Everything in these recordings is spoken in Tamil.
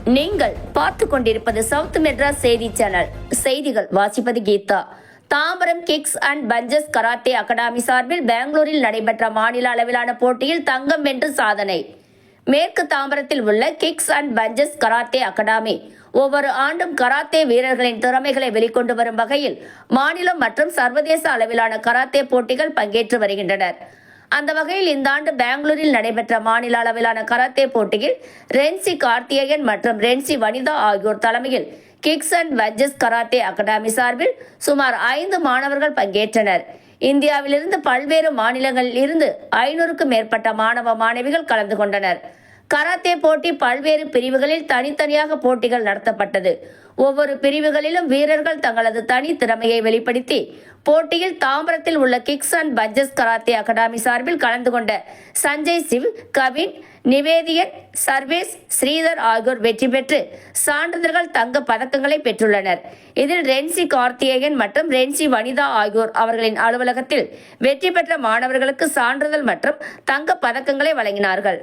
நீங்கள் பார்த்து கொண்டிருப்பது சவுத் மெட்ராஸ் செய்தி சேனல். செய்திகள் வாசிப்பது Geetha. Tambaram kicks and punches karate academy சார்பில் பெங்களூரில் நடைபெற்ற மாநில அளவிலான போட்டியில் தங்கம் வென்று சாதனை. மேற்கு தாம்பரத்தில் உள்ள kicks and punches karate academy ஒவ்வொரு ஆண்டும் கராத்தே வீரர்களின் திறமைகளை வெளிக்கொண்டு வரும் வகையில் மாநிலம் மற்றும் சர்வதேச அளவிலான கராத்தே போட்டிகள் பங்கேற்று வருகின்றனர். அந்த வகையில் இந்த ஆண்டு பெங்களூரில் நடைபெற்ற மாநில அளவிலான கராத்தே போட்டியில் ரென்சி கார்த்திகேயன் மற்றும் ரென்சி வனிதா ஆகியோர் தலைமையில் kicks and punches karate academy சார்பில் சுமார் 5 மாணவர்கள் பங்கேற்றனர். இந்தியாவிலிருந்து பல்வேறு மாநிலங்களில் இருந்து 500க்கும் மேற்பட்ட மாணவ மாணவிகள் கலந்து கொண்டனர். கராத்தே போட்டி பல்வேறு பிரிவுகளில் தனித்தனியாக போட்டிகள் நடத்தப்பட்டது. ஒவ்வொரு பிரிவுகளிலும் வீரர்கள் தங்களது தனி திறமையை வெளிப்படுத்தி போட்டியில் தாம்பரத்தில் உள்ள kicks and punches karate academy சார்பில் கலந்து கொண்ட சஞ்சய் சிவ், கவின், நிவேதியன், சர்வேஸ், ஸ்ரீதர் ஆகியோர் வெற்றி பெற்று சான்றிதழ்கள், தங்க பதக்கங்களை பெற்றுள்ளனர். இதில் ரென்சி கார்த்திகேயன் மற்றும் ரென்சி வனிதா ஆகியோர் அவர்களின் அலுவலகத்தில் வெற்றி பெற்ற மாணவர்களுக்கு சான்றிதழ் மற்றும் தங்க பதக்கங்களை வழங்கினார்கள்.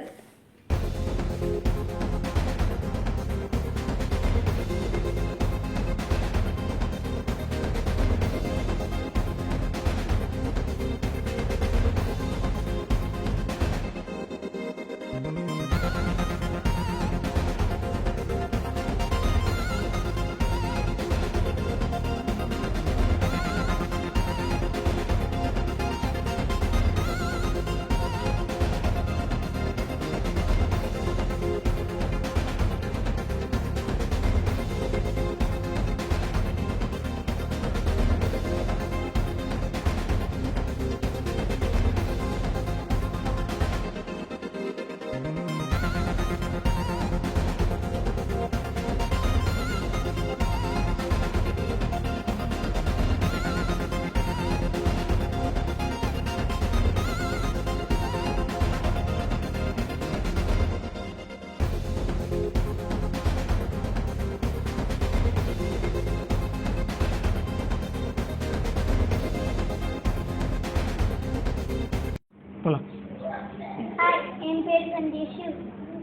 ஹாய், என் பேர் சந்தீஷு.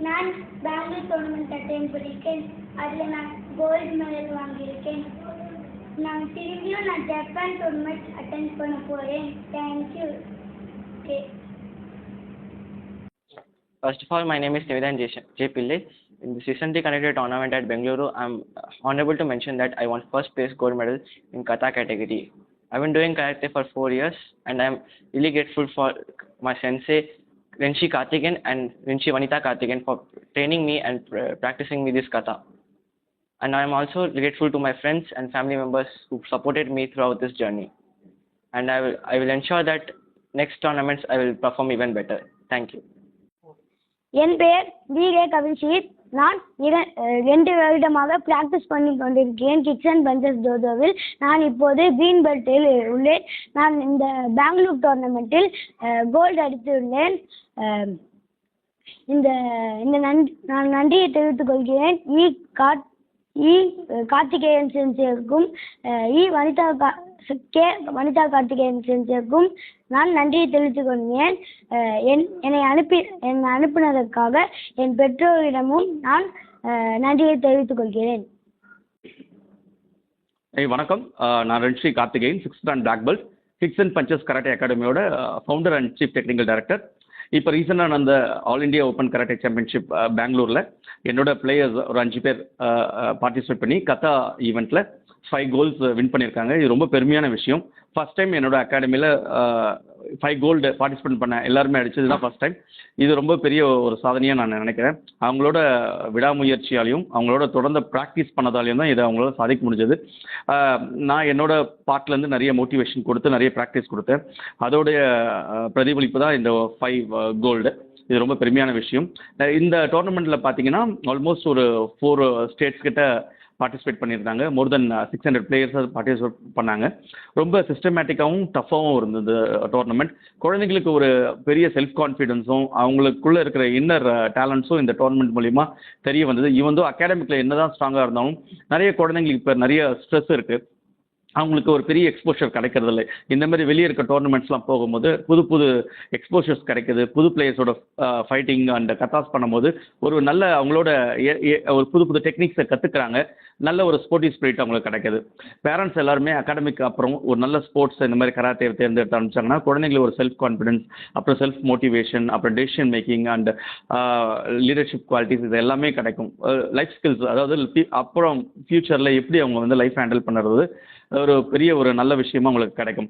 நான் பெங்களூர் டோர்னமெண்ட் அட்டெண்ட் பண்ணியிருக்கேன். அதில் நான் கோல்டு மெடல் வாங்கியிருக்கேன். திரும்பியும் நான் ஜப்பான் டோர்னமெண்ட் அட்டெண்ட் பண்ண போகிறேன். Thank you. Okay. First of all, my name is Nivedan J. Pillai. In this recently conducted tournament at Bengaluru, I am honorable to mention that I won first place gold medal in kata category. I've been doing karate for 4 years, and I'm really grateful for my sensei Renshi Karthikeyan and Renshi Vanitha Karthikeyan for training me and practicing me this kata. And I'm also grateful to my friends and family members who supported me throughout this journey. And I will ensure that next tournaments I will perform even better. Thank you. என் பெயர் வி.கே. கவின்ஷீத். நான் 2 வருடமாக பிராக்டிஸ் பண்ணி கொண்டிருக்கிறேன் கிக்ஸ் அண்ட் பஞ்சஸ் டோஜோவில். நான் இப்போது கிரீன் பெல்ட்டில் உள்ளேன். நான் இந்த பெங்களூர் டோர்னமெண்ட்டில் கோல்டு அடித்துள்ளேன். நான் நன்றியை தெரிவித்துக் கொள்கிறேன் கார்த்திகேயன் சென்சியருக்கும் வனிதா கார்த்திகேயன் சென்சியருக்கும் நான் நன்றியை தெரிவித்துக் கொள்கிறேன். என்னை அனுப்பினதற்காக என் பெற்றோரிடமும் நான் நன்றியை தெரிவித்துக் கொள்கிறேன். வணக்கம், நான் Renshi Karthikeyan, 6th and black belt, kicks and punches karate அகாடமியோட founder and chief technical director. இப்போ ரீசெண்டாக நான் அந்த all India open karate championship பெங்களூரில் என்னோட பிளேயர்ஸ் ஒரு 5 பேர் பார்ட்டிசிபேட் பண்ணி கத்தா ஈவெண்ட்டில் 5 கோல்ஸ் வின் பண்ணியிருக்காங்க. இது ரொம்ப பெருமையான விஷயம். ஃபர்ஸ்ட் டைம் என்னோட அகாடமியில் 5 கோல்டு பார்ட்டிசிபேட் பண்ண எல்லாருமே அடித்தது தான் ஃபர்ஸ்ட் டைம். இது ரொம்ப பெரிய ஒரு சாதனையாக நான் நினைக்கிறேன். அவங்களோட விடாமுயற்சியாலையும் அவங்களோட தொடர்ந்து ப்ராக்டிஸ் பண்ணதாலையும் தான் இதை அவங்களால சாதிக்க முடிஞ்சது. நான் என்னோட பார்ட்லேருந்து நிறைய மோட்டிவேஷன் கொடுத்து நிறைய ப்ராக்டிஸ் கொடுத்தேன். அதோடைய பிரதிபலிப்பு தான் இந்த 5 கோல்டு. இது ரொம்ப பெருமையான விஷயம். இந்த டோர்னமெண்ட்டில் பார்த்தீங்கன்னா ஆல்மோஸ்ட் ஒரு 4 ஸ்டேட்ஸ் கிட்ட பார்ட்டிசிபேட் பண்ணியிருந்தாங்க. மோர் தென் 600 பிளேயர்ஸ் பார்ட்டிசிபேட் பண்ணாங்க. ரொம்ப சிஸ்டமேட்டிக்காகவும் டஃப்பாகவும் இருந்தது டோர்னமெண்ட். குழந்தைங்களுக்கு ஒரு பெரிய செல்ஃப் கான்ஃபிடென்ஸும் அவங்களுக்குள்ளே இருக்கிற இன்னர் டேலண்ட்ஸும் இந்த டோர்னமெண்ட் மூலிமா தெரிய வந்தது. ஈவன் தோ அகாடமிக்கில் என்ன தான் ஸ்ட்ராங்காக இருந்தாலும் நிறைய குழந்தைங்களுக்கு இப்போ நிறைய ஸ்ட்ரெஸ் இருக்குது. அவங்களுக்கு ஒரு பெரிய எக்ஸ்போஷர் கிடைக்கிறது இல்லை. இந்த மாதிரி வெளியே இருக்க டோர்னமெண்ட்ஸ்லாம் போகும்போது புது புது எக்ஸ்போஷர்ஸ் கிடைக்குது. புது பிளேயர்ஸோட ஃபைட்டிங் அண்ட் கத்தாஸ் பண்ணும்போது ஒரு நல்ல அவங்களோட ஒரு புது புது டெக்னிக்ஸை கற்றுக்குறாங்க. நல்ல ஒரு ஸ்போர்ட்டிவ் ஸ்பிரிட் அவங்களுக்கு கிடைக்குது. பேரண்ட்ஸ் எல்லாருமே அகாடமிக் அப்புறம் ஒரு நல்ல ஸ்போர்ட்ஸ் இந்த மாதிரி கராத்தே தேர்ந்தெடுத்து ஆரம்பிச்சாங்கன்னா குழந்தைங்களுக்கு ஒரு செல்ஃப் கான்ஃபிடன்ஸ், அப்புறம் செல்ஃப் மோட்டிவேஷன், அப்புறம் decision making and leadership qualities இது எல்லாமே கிடைக்கும். லைஃப் ஸ்கில்ஸ், அதாவது அப்புறம் ஃபியூச்சரில் எப்படி அவங்க வந்து லைஃப் ஹேண்டில் பண்ணுறது ஒரு பெரிய ஒரு நல்ல விஷயமா உங்களுக்கு கிடைக்கும்.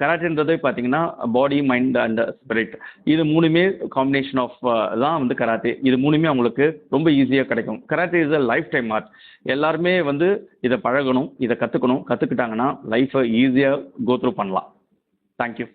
கராட்டேன்றதே பார்த்தீங்கன்னா பாடி, மைண்ட் அண்ட் ஸ்பிரிட் இது மூணுமே காம்பினேஷன் ஆஃப் தான் வந்து கராத்தே. இது மூணுமே அவங்களுக்கு ரொம்ப ஈஸியாக கிடைக்கும். Karate is a life time art. எல்லாருமே வந்து இதை பழகணும், இதை கற்றுக்கணும். கற்றுக்கிட்டாங்கன்னா லைஃப்பை ஈஸியாக கோ த்ரூ பண்ணலாம். தேங்க்யூ.